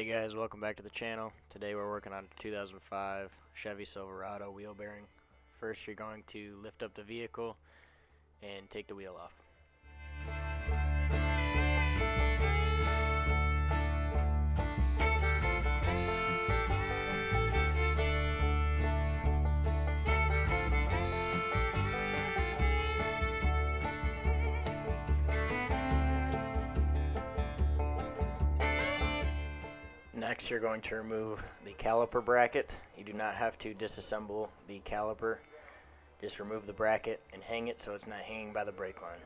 Hey guys, welcome back to the channel. Today we're working on a 2005 Chevy Silverado wheel bearing. First you're going to lift up the vehicle and take the wheel off. Next, you're going to remove the caliper bracket. You do not have to disassemble the caliper. Just remove the bracket and hang it so it's not hanging by the brake line.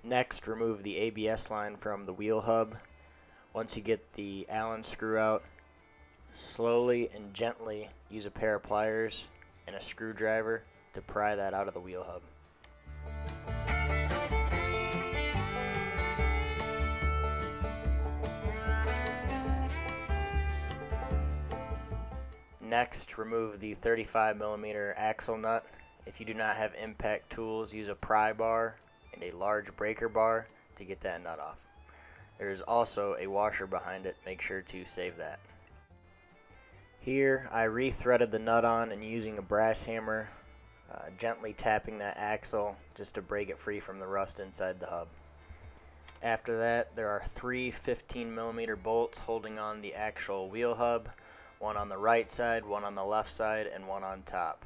Next, remove the ABS line from the wheel hub. Once you get the Allen screw out, slowly and gently use a pair of pliers and a screwdriver to pry that out of the wheel hub. Next, remove the 35mm axle nut. If you do not have impact tools, use a pry bar and a large breaker bar to get that nut off. There is also a washer behind it, make sure to save that. Here I re-threaded the nut on and using a brass hammer, gently tapping that axle just to break it free from the rust inside the hub. After that, there are three 15mm bolts holding on the actual wheel hub, one on the right side, one on the left side, and one on top.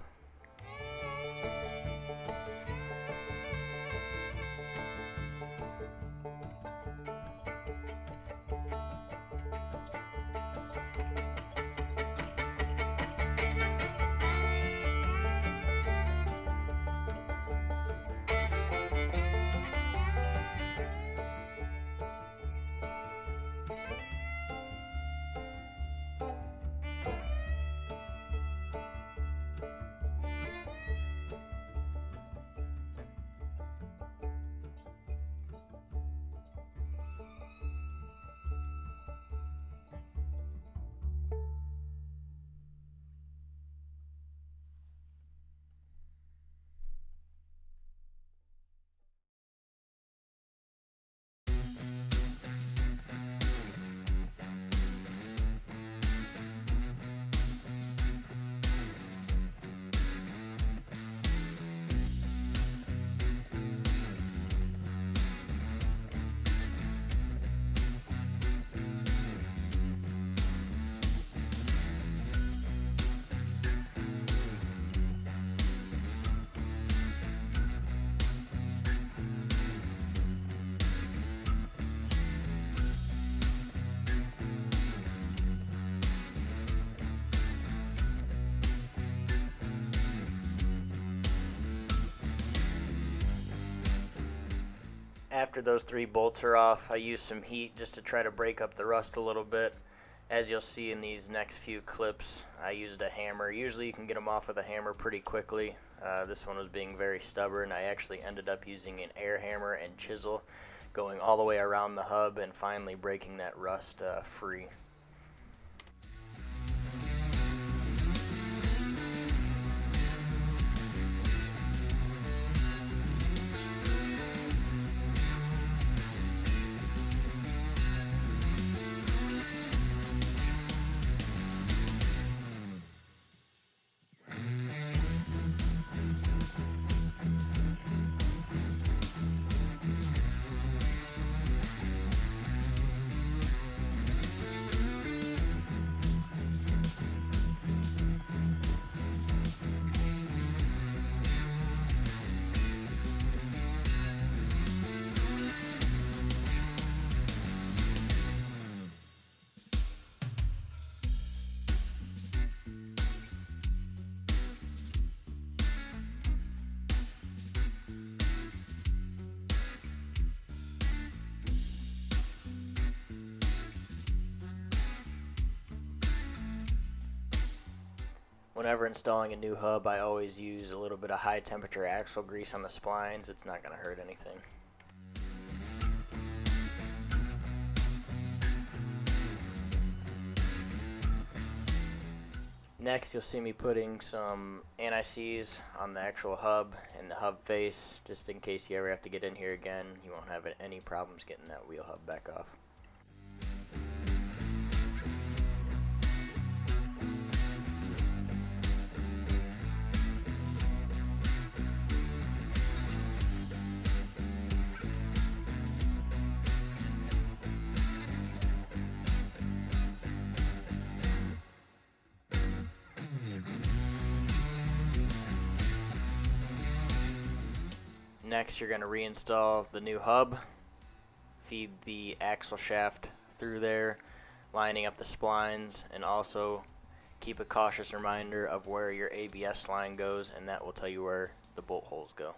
After those three bolts are off, I use some heat just to try to break up the rust a little bit. As you'll see in these next few clips, I used a hammer. Usually you can get them off with a hammer pretty quickly. This one was being very stubborn. I actually ended up using an air hammer and chisel, going all the way around the hub and finally breaking that rust free. Whenever installing a new hub, I always use a little bit of high temperature axle grease on the splines. It's not going to hurt anything. Next, you'll see me putting some anti-seize on the actual hub and the hub face, just in case you ever have to get in here again. You won't have any problems getting that wheel hub back off. Next, you're going to reinstall the new hub, feed the axle shaft through there, lining up the splines, and also keep a cautious reminder of where your ABS line goes, and that will tell you where the bolt holes go.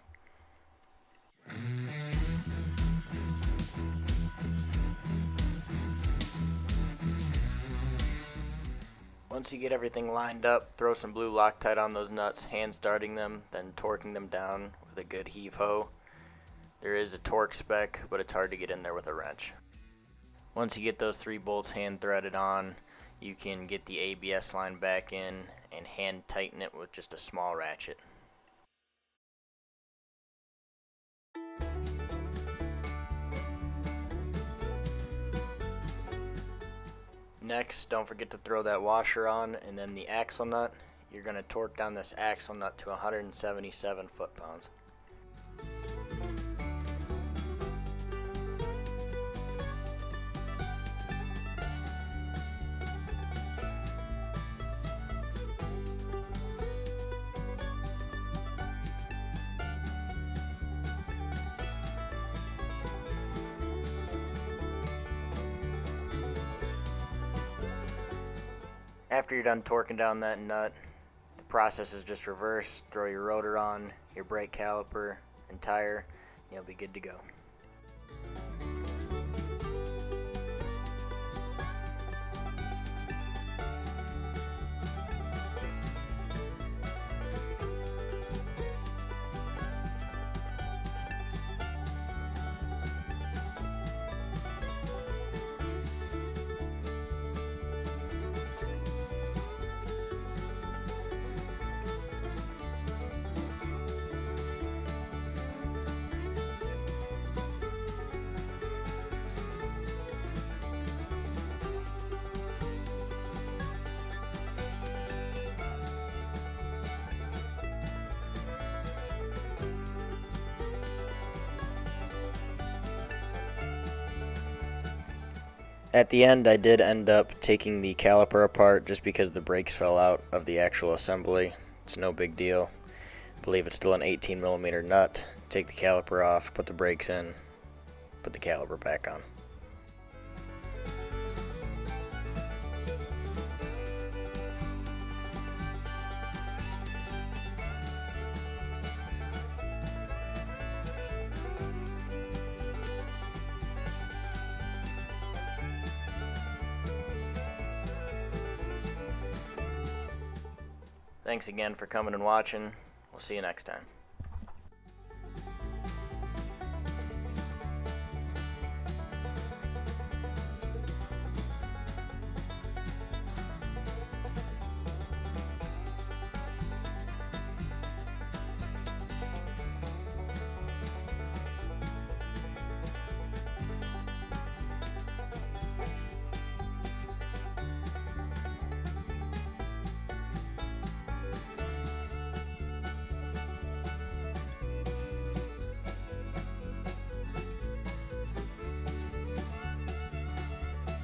Once you get everything lined up, throw some blue Loctite on those nuts, hand starting them, then torquing them down with a good heave hoe. There is a torque spec, but it's hard to get in there with a wrench. Once you get those 3 bolts hand threaded on, you can get the ABS line back in and hand tighten it with just a small ratchet. Next, don't forget to throw that washer on, and then the axle nut. You're going to torque down this axle nut to 177 foot-pounds. After you're done torquing down that nut, the process is just reverse. Throw your rotor on, your brake caliper, and tire, and you'll be good to go. At the end, I did end up taking the caliper apart just because the brakes fell out of the actual assembly. It's no big deal. I believe it's still an 18mm nut. Take the caliper off, put the brakes in, put the caliper back on. Thanks again for coming and watching. We'll see you next time.